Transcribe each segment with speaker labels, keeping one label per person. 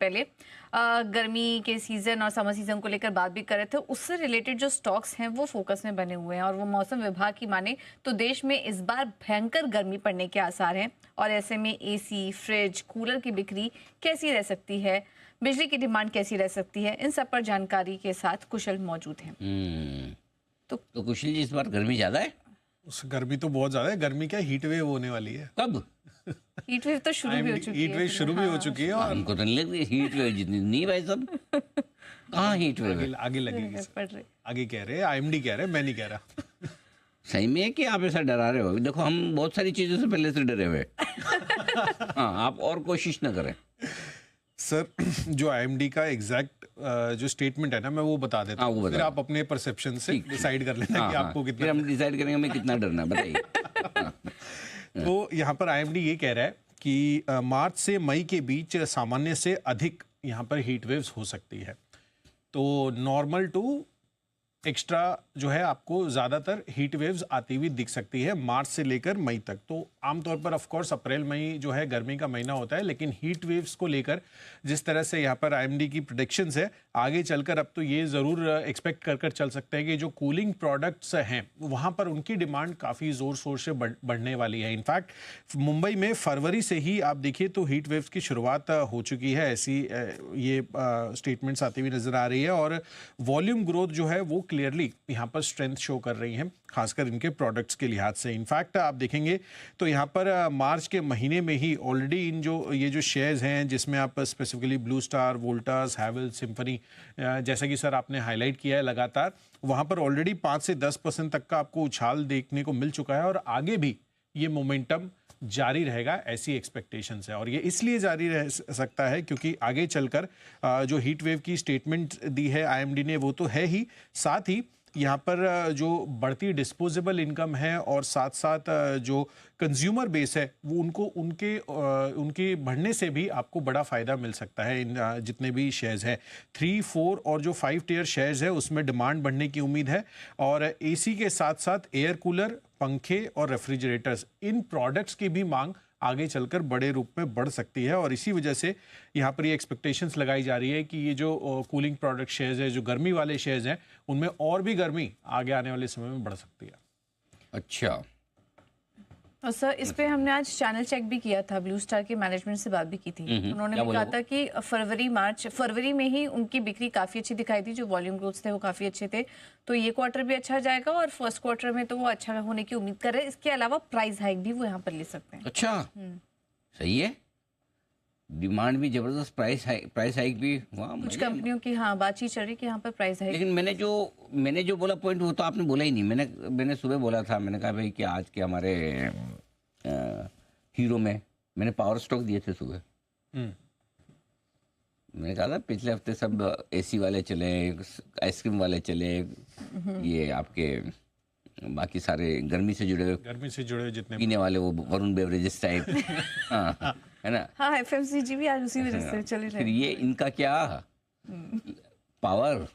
Speaker 1: पहले गर्मी के सीजन और समर सीजन को लेकर बात भी कर रहे थे। उससे रिलेटेड जो स्टॉक्स हैं वो फोकस में बने हुए हैं और वो मौसम विभाग की माने तो देश में इस बार भयंकर गर्मी पड़ने के आसार हैं और ऐसे में एसी, फ्रिज, कूलर की बिक्री कैसी रह सकती है, बिजली की डिमांड कैसी रह सकती है, इन सब पर जानकारी के साथ कुशल मौजूद हैं।
Speaker 2: तो कुशल जी, इस बार गर्मी ज्यादा है?
Speaker 3: गर्मी तो बहुत ज्यादा है। गर्मी क्या, हीट वेव होने वाली है।
Speaker 2: कब?
Speaker 1: हीट वेव तो शुरू भी हो चुकी है।
Speaker 3: हीट वेव शुरू भी हो चुकी है और
Speaker 2: हमको तो नहीं लग रही हीट वेव जितनी नहीं भाई साहब। कहाँ हीट वेव है?
Speaker 3: आगे लगेगी सर। आगे कह रहे हैं, आईएमडी कह रहे हैं, मैं नहीं कह रहा।
Speaker 2: सही में है कि आप ऐसा डरा रहे हो? देखो हम बहुत सारी चीजों से पहले से डरे हुए। हाँ, आप और कोशिश न करें
Speaker 3: सर। जो आईएमडी का एग्जैक्ट जो स्टेटमेंट है ना, मैं वो बता देता हूँ, फिर आप अपने परसेप्शन से डिसाइड कर लेना कि आपको कितना।
Speaker 2: फिर हम डिसाइड करेंगे हमें कितना डरना है, बताइए।
Speaker 3: तो यहाँ पर आईएमडी ये कह रहा है कि मार्च से मई के बीच सामान्य से अधिक यहाँ पर हीट वेव्स हो सकती है। तो नॉर्मल टू एक्स्ट्रा जो है आपको ज़्यादातर हीट वेव्स आती हुई दिख सकती है मार्च से लेकर मई तक। तो आमतौर पर ऑफ कोर्स अप्रैल मई जो है गर्मी का महीना होता है, लेकिन हीट वेव्स को लेकर जिस तरह से यहाँ पर आईएमडी की प्रेडिक्शंस है, आगे चलकर अब तो ये ज़रूर एक्सपेक्ट कर चल सकते हैं कि जो कूलिंग प्रोडक्ट्स हैं वहाँ पर उनकी डिमांड काफ़ी ज़ोर शोर से बढ़ने वाली है। इनफैक्ट मुंबई में फरवरी से ही आप देखिए तो हीट वेव्स की शुरुआत हो चुकी है, ऐसी ये स्टेटमेंट्स आती हुई नज़र आ रही है और वॉल्यूम ग्रोथ जो है वो क्लियरली यहाँ पर स्ट्रेंथ शो कर रही हैं, खासकर इनके प्रोडक्ट्स के लिहाज से। इनफैक्ट आप देखेंगे तो यहाँ पर मार्च के महीने में ही ऑलरेडी इन जो ये जो शेयर्स हैं जिसमें आप specifically blue star, Voltas, Havells, symphony, जैसा कि सर आपने हाईलाइट किया है लगातार, वहाँ पर ऑलरेडी 5 से 10% तक का आपको उछाल देखने को मिल चुका है और आगे भी ये मोमेंटम जारी रहेगा, ऐसी एक्सपेक्टेशंस है। और ये इसलिए जारी रह सकता है क्योंकि आगे चलकर जो हीट वेव की स्टेटमेंट दी है आईएमडी ने वो तो है ही, साथ ही यहाँ पर जो बढ़ती डिस्पोजेबल इनकम है और साथ साथ जो कंज्यूमर बेस है वो उनके बढ़ने से भी आपको बड़ा फ़ायदा मिल सकता है। इन जितने भी शेयर्स हैं 3, 4 और जो 5 टियर शेयर्स है उसमें डिमांड बढ़ने की उम्मीद है और एसी के साथ साथ एयर कूलर, पंखे और रेफ्रिजरेटर्स, इन प्रोडक्ट्स की भी मांग आगे चलकर बड़े रूप में बढ़ सकती है और इसी वजह से यहाँ पर ये एक्सपेक्टेशंस लगाई जा रही है कि ये जो कूलिंग प्रोडक्ट शेयर्स है, जो गर्मी वाले शेयर्स हैं, उनमें और भी गर्मी आगे आने वाले समय में बढ़ सकती है।
Speaker 2: अच्छा,
Speaker 1: और सर इस पे हमने आज चैनल चेक भी किया था, ब्लू स्टार के मैनेजमेंट से बात भी की थी। उन्होंने भी कहा था कि फरवरी में ही उनकी बिक्री काफी अच्छी दिखाई दी, जो वॉल्यूम ग्रोथ थे वो काफी अच्छे थे। तो ये क्वार्टर भी अच्छा जाएगा और फर्स्ट क्वार्टर में तो वो अच्छा होने की उम्मीद कर रहे हैं। इसके अलावा प्राइस हाइक भी वो यहाँ पर ले सकते हैं।
Speaker 2: अच्छा, सही है, डिमांड भी जबरदस्त, प्राइस हाइक भी।
Speaker 1: कुछ कंपनियों की हाँ बातचीत चल रही है कि यहाँ पर प्राइस हाइक।
Speaker 2: लेकिन मैंने जो बोला पॉइंट वो तो आपने बोला ही नहीं। मैंने सुबह बोला था, मैंने कहा भाई कि आज के हमारे हीरो में मैंने पावर स्टॉक दिए थे सुबह। मैंने कहा था पिछले हफ्ते सब एसी वाले चले, आइसक्रीम वाले चले, ये आपके बाकी सारे गर्मी से जुड़े जितने पीने वाले वो वरुण बेवरेजेस टाइप हाँ, है ना।
Speaker 1: हाँ, एफएमसीजी भी आज उसी वजह से चले रहे।
Speaker 2: फिर ये इनका क्या पावर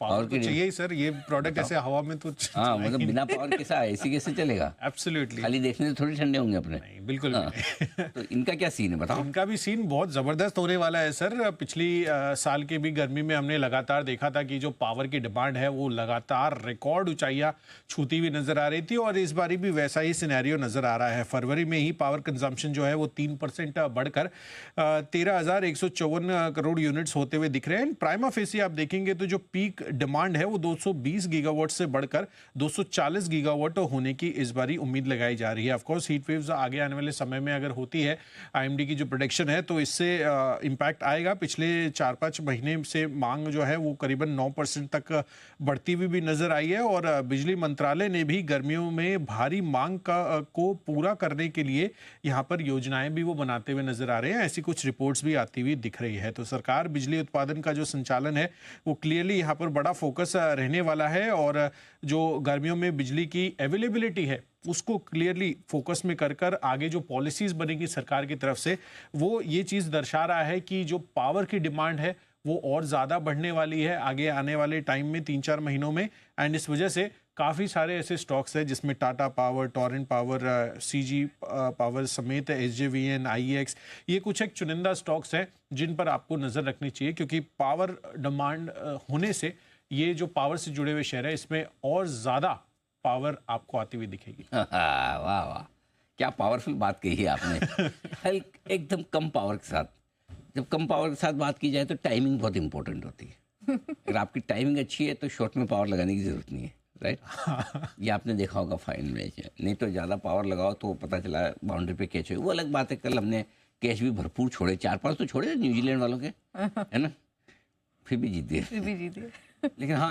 Speaker 3: तो चाहिए ही सर, ये प्रोडक्ट ऐसे हवा में तो
Speaker 2: हाँ, मतलब बिना पावर के साथ एसी कैसे चलेगा?
Speaker 3: एब्सोल्युटली,
Speaker 2: खाली देखने से थोड़ी ठंडे होंगे अपने।
Speaker 3: नहीं, बिल्कुल नहीं।
Speaker 2: तो इनका क्या सीन है बताओ?
Speaker 3: इनका भी सीन बहुत जबरदस्त होने वाला है सर। पिछली साल के भी गर्मी में हमने लगातार देखा था कि जो पावर की डिमांड है वो लगातार रिकॉर्ड ऊंचाइयां छूती हुई नजर आ रही थी और इस बारी भी वैसा ही सिनेरियो नजर आ रहा है। फरवरी में ही पावर कंजम्पशन जो है वो 3% बढ़कर 13,154 करोड़ यूनिट्स होते हुए दिख रहे हैं। प्राइमा फेसी आप देखेंगे तो जो पीक डिमांड है वो 220 गीगावाट से बढ़कर 240 गीगावाट होने की इस बारी उम्मीद लगाई जा रही है। ऑफ कोर्स हीट वेव्स आगे आने वाले समय में अगर होती है, आईएमडी की जो प्रेडिक्शन है, तो इससे इंपैक्ट आएगा। पिछले 4-5 महीने से मांग जो है वो करीबन 9% तक बढ़ती हुई भी नजर आई है और बिजली मंत्रालय ने भी गर्मियों में भारी मांग को पूरा करने के लिए यहाँ पर योजनाएं भी वो बनाते हुए नजर आ रहे हैं। ऐसी कुछ रिपोर्ट्स भी आती हुई दिख रही है। तो सरकार बिजली उत्पादन का जो संचालन है वो क्लियरली यहाँ पर बड़ा फोकस रहने वाला है और जो गर्मियों में बिजली की अवेलेबिलिटी है उसको क्लियरली फोकस में कर आगे जो पॉलिसीज बनेगी सरकार की तरफ से, वो ये चीज़ दर्शा रहा है कि जो पावर की डिमांड है वो और ज़्यादा बढ़ने वाली है आगे आने वाले टाइम में 3-4 महीनों में। एंड इस वजह से काफ़ी सारे ऐसे स्टॉक्स हैं जिसमें Tata power, Torrent power, CG power समेत SJVN, IEX, ये कुछ एक चुनिंदा स्टॉक्स हैं जिन पर आपको नज़र रखनी चाहिए, क्योंकि पावर डिमांड होने से ये जो पावर से जुड़े हुए शेयर है इसमें और ज़्यादा पावर आपको आती हुई दिखेगी।
Speaker 2: वाह वाह, क्या पावरफुल बात कही है आपने। एकदम कम पावर के साथ, जब कम पावर के साथ बात की जाए तो टाइमिंग बहुत इंपॉर्टेंट होती है। अगर आपकी टाइमिंग अच्छी है तो शॉर्ट में पावर लगाने की जरूरत नहीं है, राइट। ये आपने देखा होगा फाइन मैच है, नहीं तो ज़्यादा पावर लगाओ तो पता चला बाउंड्री पे कैच हुई, वो अलग बात है। कल हमने कैच भी भरपूर छोड़े, 4-5 तो छोड़े न्यूजीलैंड वालों के, है ना, फिर भी जीत गए।
Speaker 1: फिर भी जीत गए।
Speaker 2: लेकिन हाँ,